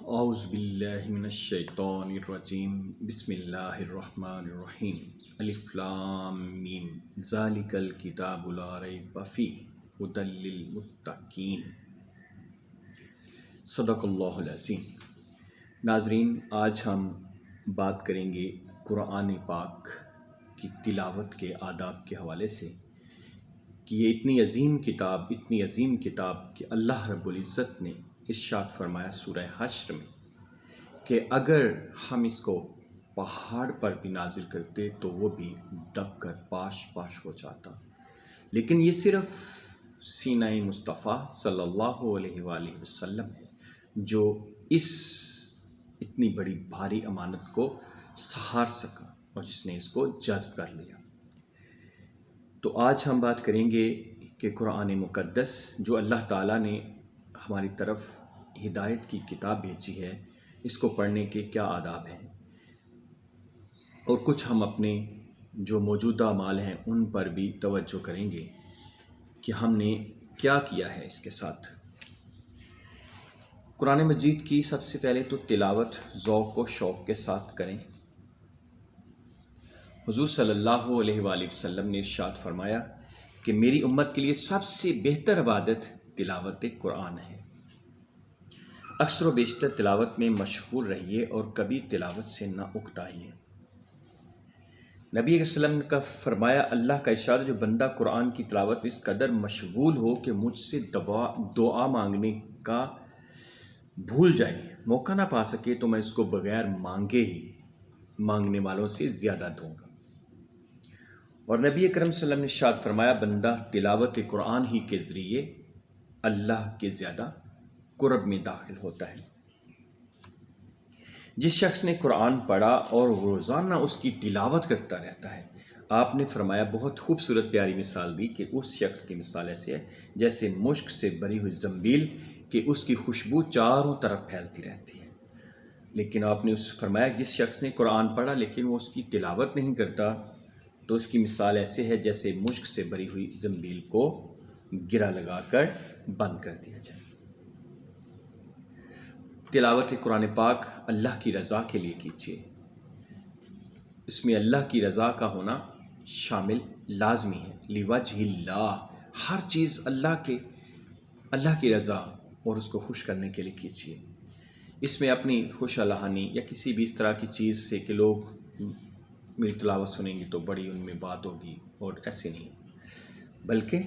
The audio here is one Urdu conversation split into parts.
اعوذ باللہ من الشیطان الرجیم بسم اللہ الرحمن الرحیم الف لام میم ذالک الکتاب لا ریب فیہ ھدی للمتقین صدق اللہ العظیم۔ ناظرین، آج ہم بات کریں گے قرآن پاک کی تلاوت کے آداب کے حوالے سے کہ یہ اتنی عظیم کتاب کہ اللہ رب العزت نے ارشاد فرمایا سورہ حشر میں کہ اگر ہم اس کو پہاڑ پر بھی نازل کرتے تو وہ بھی دب کر پاش پاش ہو جاتا، لیکن یہ صرف سینہ مصطفیٰ صلی اللہ علیہ وآلہ وسلم ہے جو اس اتنی بڑی بھاری امانت کو سہار سکا اور جس نے اس کو جذب کر لیا۔ تو آج ہم بات کریں گے کہ قرآن مقدس جو اللہ تعالیٰ نے ہماری طرف ہدایت کی کتاب بھیجی ہے، اس کو پڑھنے کے کیا آداب ہیں، اور کچھ ہم اپنے جو موجودہ اعمال ہیں ان پر بھی توجہ کریں گے کہ ہم نے کیا کیا ہے اس کے ساتھ۔ قرآن مجید کی سب سے پہلے تو تلاوت ذوق و شوق کے ساتھ کریں۔ حضور صلی اللہ علیہ وآلہ وسلم نے ارشاد فرمایا کہ میری امت کے لیے سب سے بہتر عبادت تلاوت قرآن ہے۔ اکثر و بیشتر تلاوت میں مشغول رہیے اور کبھی تلاوت سے نہ اکتائیے۔ نبی علیہ السلام کا فرمایا، اللہ کا ارشاد جو بندہ قرآن کی تلاوت میں اس قدر مشغول ہو کہ مجھ سے دعا مانگنے کا بھول جائے، موقع نہ پا سکے، تو میں اس کو بغیر مانگے ہی مانگنے والوں سے زیادہ دوں گا۔ اور نبی اکرم صلی اللہ علیہ وسلم نے ارشاد فرمایا، بندہ تلاوت قرآن ہی کے ذریعے اللہ کے زیادہ قرب میں داخل ہوتا ہے۔ جس شخص نے قرآن پڑھا اور روزانہ اس کی تلاوت کرتا رہتا ہے، آپ نے فرمایا بہت خوبصورت پیاری مثال دی کہ اس شخص کی مثال ایسے ہے جیسے مشک سے بھری ہوئی زنبیل کہ اس کی خوشبو چاروں طرف پھیلتی رہتی ہے۔ لیکن آپ نے فرمایا جس شخص نے قرآن پڑھا لیکن وہ اس کی تلاوت نہیں کرتا تو اس کی مثال ایسے ہے جیسے مشک سے بھری ہوئی زنبیل کو گرہ لگا کر بند کر دیا جائے۔ تلاوت قرآن پاک اللہ کی رضا کے لیے کیجیے۔ اس میں اللہ کی رضا کا ہونا شامل لازمی ہے۔ لوجہ اللہ، ہر چیز اللہ کی رضا اور اس کو خوش کرنے کے لیے کیجیے۔ اس میں اپنی خوش الہانی یا کسی بھی اس طرح کی چیز سے کہ لوگ میری تلاوت سنیں گے تو بڑی ان میں بات ہوگی، اور ایسے نہیں، بلکہ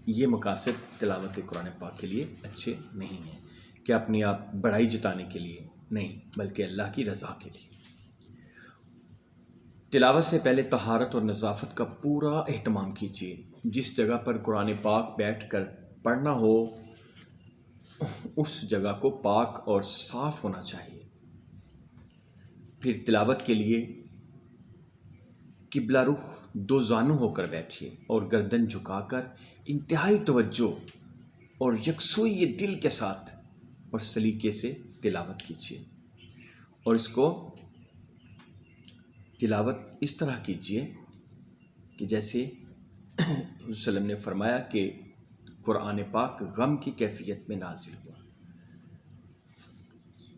یہ مقاصد تلاوت قرآن پاک کے لیے اچھے نہیں ہیں کہ اپنی آپ بڑائی جتانے کے لیے نہیں، بلکہ اللہ کی رضا کے لیے۔ تلاوت سے پہلے طہارت اور نظافت کا پورا اہتمام کیجیے۔ جس جگہ پر قرآن پاک بیٹھ کر پڑھنا ہو اس جگہ کو پاک اور صاف ہونا چاہیے۔ پھر تلاوت کے لیے قبلہ رخ دو زانو ہو کر بیٹھیے اور گردن جھکا کر انتہائی توجہ اور یکسوئی دل کے ساتھ اور سلیقے سے تلاوت کیجیے، اور اس کو تلاوت اس طرح کیجیے کہ جیسے حضور صلی اللہ علیہ وسلم نے فرمایا کہ قرآن پاک غم کی کیفیت میں نازل ہوا۔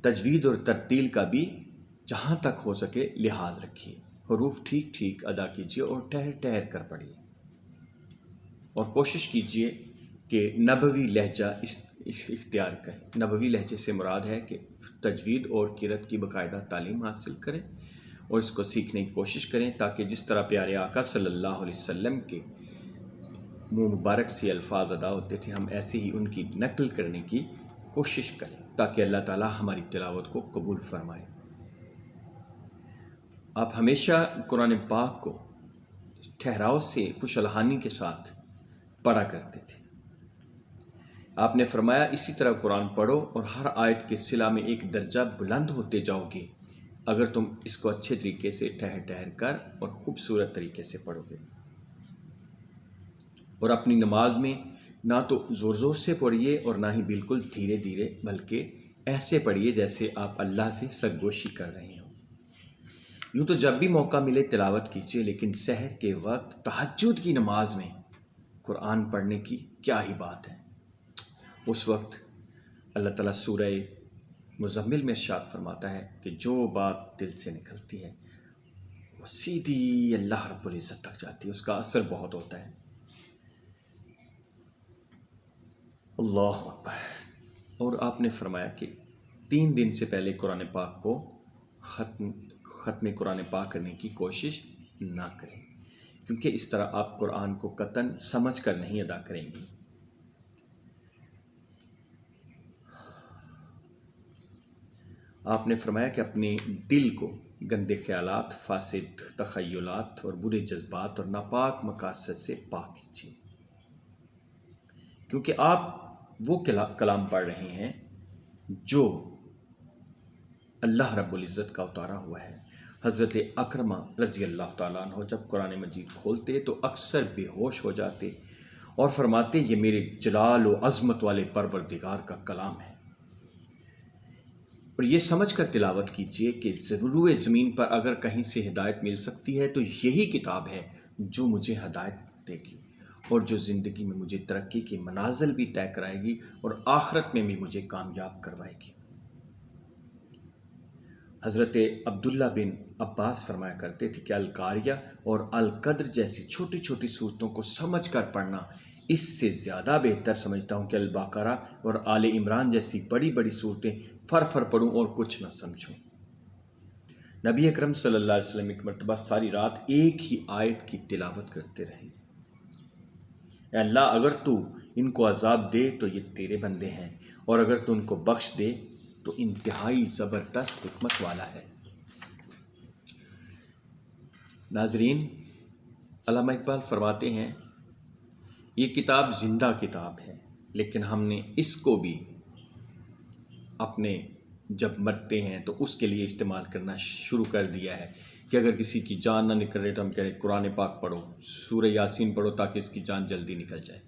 تجوید اور ترتیل کا بھی جہاں تک ہو سکے لحاظ رکھیے، حروف ٹھیک ٹھیک ادا کیجیے اور ٹھہر ٹھہر کر پڑھیے، اور کوشش کیجیے کہ نبوی لہجہ اختیار کریں۔ نبوی لہجے سے مراد ہے کہ تجوید اور قرأت کی باقاعدہ تعلیم حاصل کریں اور اس کو سیکھنے کی کوشش کریں، تاکہ جس طرح پیارے آقا صلی اللہ علیہ وسلم کے منہ مبارک سے الفاظ ادا ہوتے تھے، ہم ایسے ہی ان کی نقل کرنے کی کوشش کریں تاکہ اللہ تعالی ہماری تلاوت کو قبول فرمائے۔ آپ ہمیشہ قرآن پاک کو ٹھہراؤ سے خوش الحانی کے ساتھ پڑھا کرتے تھے۔ آپ نے فرمایا اسی طرح قرآن پڑھو اور ہر آیت کے صلہ میں ایک درجہ بلند ہوتے جاؤ گے اگر تم اس کو اچھے طریقے سے ٹھہر ٹھہر کر اور خوبصورت طریقے سے پڑھو گے۔ اور اپنی نماز میں نہ تو زور زور سے پڑھیے اور نہ ہی بالکل دھیرے دھیرے، بلکہ ایسے پڑھیے جیسے آپ اللہ سے سرگوشی کر رہے ہوں۔ یوں تو جب بھی موقع ملے تلاوت کیجیے، لیکن سحر کے وقت تہجد کی نماز میں قرآن پڑھنے کی کیا ہی بات ہے۔ اس وقت اللہ تعالیٰ سورہ مزمل میں ارشاد فرماتا ہے کہ جو بات دل سے نکلتی ہے وہ سیدھی اللہ رب العزت تک جاتی ہے، اس کا اثر بہت ہوتا ہے۔ اللہ اکبر۔ اور آپ نے فرمایا کہ 3 دن سے پہلے قرآن پاک کو ختم قرآن پاک کرنے کی کوشش نہ کریں، کیونکہ اس طرح آپ قرآن کو قطعاً سمجھ کر نہیں ادا کریں گے۔ آپ نے فرمایا کہ اپنے دل کو گندے خیالات، فاسد تخیلات اور برے جذبات اور ناپاک مقاصد سے پاک کیجیے، کیونکہ آپ وہ کلام پڑھ رہے ہیں جو اللہ رب العزت کا اتارا ہوا ہے۔ حضرت اکرمہ رضی اللہ تعالیٰ عنہ جب قرآن مجید کھولتے تو اکثر بے ہوش ہو جاتے اور فرماتے یہ میرے جلال و عظمت والے پروردگار کا کلام ہے۔ اور یہ سمجھ کر تلاوت کیجیے کہ روئے زمین پر اگر کہیں سے ہدایت مل سکتی ہے تو یہی کتاب ہے جو مجھے ہدایت دے گی اور جو زندگی میں مجھے ترقی کی منازل بھی طے کرائے گی اور آخرت میں بھی مجھے کامیاب کروائے گی۔ حضرت عبداللہ بن عباس فرمایا کرتے تھے کہ القاریہ اور القدر جیسی چھوٹی چھوٹی صورتوں کو سمجھ کر پڑھنا اس سے زیادہ بہتر سمجھتا ہوں کہ البقرہ اور آل عمران جیسی بڑی بڑی صورتیں فر پڑھوں اور کچھ نہ سمجھوں۔ نبی اکرم صلی اللہ علیہ وسلم ایک مرتبہ ساری رات ایک ہی آیت کی تلاوت کرتے رہے۔ اے اللہ، اگر تو ان کو عذاب دے تو یہ تیرے بندے ہیں، اور اگر تو ان کو بخش دے تو انتہائی زبردست حکمت والا ہے۔ ناظرین، علامہ اقبال فرماتے ہیں یہ کتاب زندہ کتاب ہے، لیکن ہم نے اس کو بھی اپنے جب مرتے ہیں تو اس کے لیے استعمال کرنا شروع کر دیا ہے کہ اگر کسی کی جان نہ نکل رہی تو ہم کہہ رہے قرآن پاک پڑھو، سورہ یاسین پڑھو تاکہ اس کی جان جلدی نکل جائے۔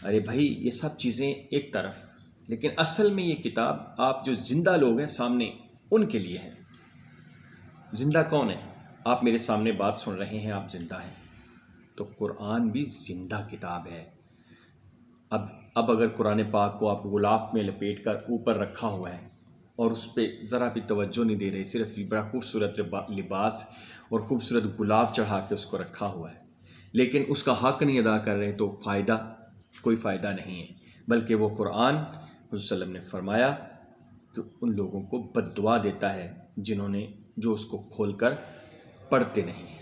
ارے بھائی، یہ سب چیزیں ایک طرف، لیکن اصل میں یہ کتاب آپ جو زندہ لوگ ہیں سامنے ان کے لیے ہے۔ زندہ کون ہے؟ آپ میرے سامنے بات سن رہے ہیں، آپ زندہ ہیں، تو قرآن بھی زندہ کتاب ہے۔ اب اگر قرآن پاک کو آپ غلاف میں لپیٹ کر اوپر رکھا ہوا ہے اور اس پہ ذرا بھی توجہ نہیں دے رہے، صرف بڑا خوبصورت لباس اور خوبصورت غلاف چڑھا کے اس کو رکھا ہوا ہے، لیکن اس کا حق نہیں ادا کر رہے، تو کوئی فائدہ نہیں ہے، بلکہ وہ قرآن حضور صلی اللہ علیہ وسلم نے فرمایا کہ ان لوگوں کو بد دعا دیتا ہے جو اس کو کھول کر پڑھتے نہیں ہیں۔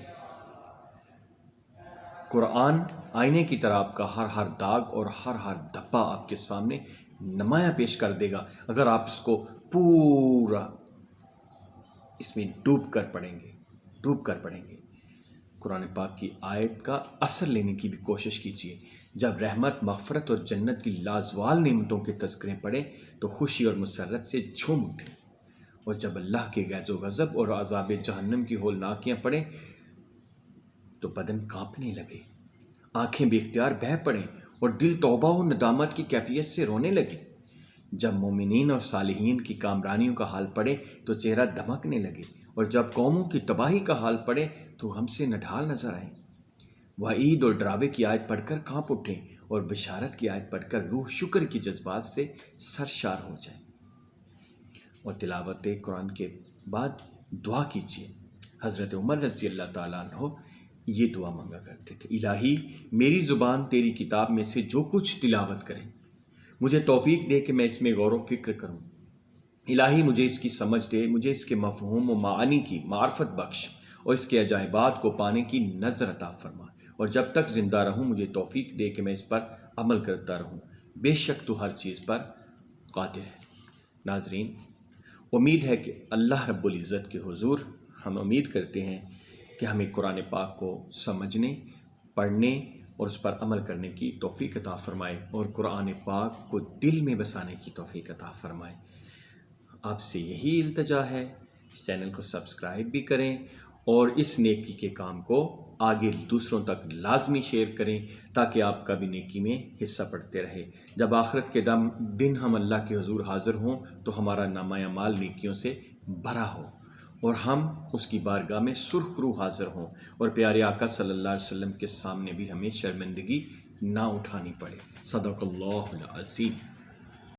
قرآن آئینے کی طرح آپ کا ہر داغ اور ہر دھبا آپ کے سامنے نمایاں پیش کر دے گا اگر آپ اس کو پورا اس میں ڈوب کر پڑھیں گے۔ قرآن پاک کی آیت کا اثر لینے کی بھی کوشش کیجیے۔ جب رحمت، مغفرت اور جنت کی لازوال نعمتوں کے تذکرے پڑھیں تو خوشی اور مسرت سے جھوم اٹھیں، اور جب اللہ کے غیظ و غضب اور عذاب جہنم کی ہولناکیاں پڑھیں تو بدن کانپنے لگے، آنکھیں بے اختیار بہہ پڑیں اور دل توبہ و ندامت کی کیفیت سے رونے لگے۔ جب مومنین اور صالحین کی کامرانیوں کا حال پڑے تو چہرہ دمکنے لگے، اور جب قوموں کی تباہی کا حال پڑے تو ہم سے نڈھال نظر آئیں۔ وعید اور ڈراوے کی آیت پڑھ کر کانپ اٹھیں، اور بشارت کی آیت پڑھ کر روح شکر کی جذبات سے سرشار ہو جائے۔ اور تلاوت قرآن کے بعد دعا کیجیے۔ حضرت عمر رضی اللہ تعالیٰ عنہ یہ دعا مانگا کرتے تھے، الہی میری زبان تیری کتاب میں سے جو کچھ تلاوت کرے مجھے توفیق دے کہ میں اس میں غور و فکر کروں۔ الہی مجھے اس کی سمجھ دے، مجھے اس کے مفہوم و معانی کی معرفت بخش، اور اس کے عجائبات کو پانے کی نظر عطا فرما، اور جب تک زندہ رہوں مجھے توفیق دے کہ میں اس پر عمل کرتا رہوں، بے شک تو ہر چیز پر قادر ہے۔ ناظرین، امید ہے کہ اللہ رب العزت کے حضور ہم امید کرتے ہیں کہ ہمیں قرآن پاک کو سمجھنے، پڑھنے اور اس پر عمل کرنے کی توفیق عطا فرمائے، اور قرآن پاک کو دل میں بسانے کی توفیق عطا فرمائے۔ آپ سے یہی التجا ہے، اس چینل کو سبسکرائب بھی کریں اور اس نیکی کے کام کو آگے دوسروں تک لازمی شیئر کریں تاکہ آپ کا بھی نیکی میں حصہ پڑتے رہے۔ جب آخرت کے دن ہم اللہ کے حضور حاضر ہوں تو ہمارا نامہ اعمال نیکیوں سے بھرا ہو اور ہم اس کی بارگاہ میں سرخ روح حاضر ہوں، اور پیارے آقا صلی اللہ علیہ وسلم کے سامنے بھی ہمیں شرمندگی نہ اٹھانی پڑے۔ صدق اللہ العظیم۔